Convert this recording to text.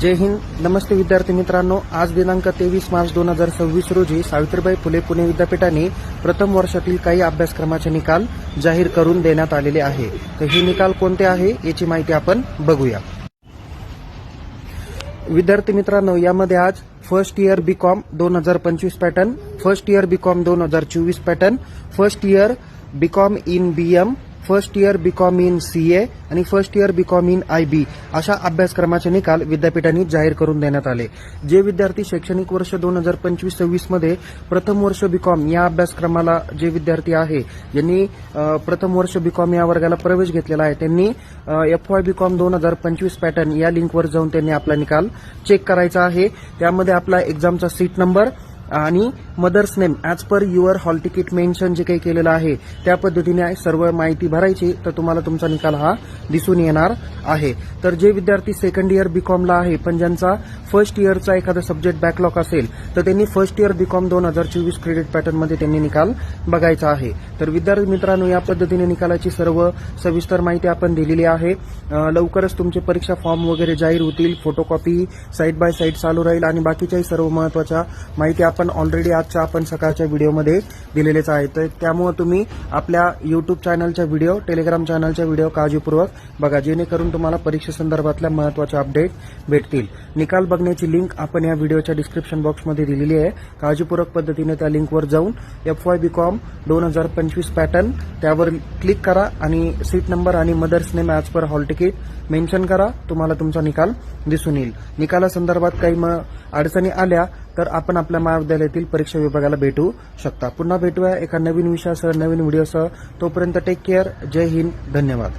जय हिंद. नमस्ते विद्यार्थी मित्रांनो. आज दिनांक 23 मार्च 2026 रोजी सावित्रीबाई फुले पुणे विद्यापीठाने प्रथम वर्षातील काही अभ्यासक्रमाचे निकाल जाहीर करून देण्यात आलेले आहे. तर हे निकाल कोणते आहे याची माहिती आपण बघूया. विद्यार्थी मित्रांनो, यामध्ये आज first year BCom 2025 pattern, first year BCom 2024 pattern, first year BCom in BM, first year BCom in CA आणि first year BCom in IB अशा अभ्यासक्रमाचे निकाल विद्यापीठाने जाहीर करून देण्यात आले. जे विद्यार्थी शैक्षणिक वर्ष 2025-26 मध्ये प्रथम वर्ष बीकॉम या अभ्यासक्रमाला जे विद्यार्थी आहे ज्यांनी प्रथम वर्ष बीकॉम या वर्गाला प्रवेश घेतलेला आहे त्यांनी FY बीकॉम 2025 पॅटर्न या लिंकवर जाऊन त्यांनी आपला निकाल चेक करायचा आहे. त्यामध्ये आपला एक्झामचा सीट नंबर आणि mother's name as per your hall ticket mention जे काही केलेलं आहे त्या पद्धतीने सर्व माहिती भरायची, तर तुम्हाला तुमचा निकाल हा दिसून येणार आहे. तर जे विद्यार्थी सेकंड इयर बीकॉमला आहे पण ज्यांचा फर्स्ट इयरचा एखादा सब्जेक्ट बॅकलॉग असेल तर त्यांनी फर्स्ट इयर बीकॉम 2024 क्रेडिट पॅटर्नमध्ये त्यांनी निकाल बघायचा आहे. तर विद्यार्थी मित्रांनो, या पद्धतीने निकालाची सर्व सविस्तर माहिती आपण दिलेली आहे. लवकरच तुमचे परीक्षा फॉर्म वगैरे जाहीर होतील. फोटोकॉपी साईड बाय साईड चालू राहील आणि बाकीच्याही सर्व महत्त्वाच्या माहिती आपण ऑलरेडी आजच्या आपण सकाळच्या व्हिडिओमध्ये दिलेलेच आहे. तर त्यामुळे तुम्ही आपल्या युट्यूब चॅनलच्या व्हिडिओ, टेलिग्राम चॅनलच्या व्हिडिओ काळजीपूर्वक बघा, जेणेकरून तुम्हाला परीक्षेसंदर्भातल्या महत्त्वाच्या अपडेट भेटतील. निकाल बघण्याची लिंक आपण या व्हिडिओच्या डिस्क्रिप्शन बॉक्समध्ये दिलेली आहे. काळजीपूर्वक पद्धतीने त्या लिंकवर जाऊन FY बीकॉम 2025 पॅटर्न त्यावर क्लिक करा आणि सीट नंबर आणि mother's name as per hall ticket mention करा. तुम्हाला तुमचा निकाल दिसून येईल. निकालासंदर्भात काही अडचणी आल्या तर आपण आपल्या महाविद्यालयातील परीक्षा विभागाला भेटू शकता. पुन्हा भेटूया एका नवीन विषयासह, नवीन व्हिडिओसह. तोपर्यंत टेक केअर. जय हिंद. धन्यवाद.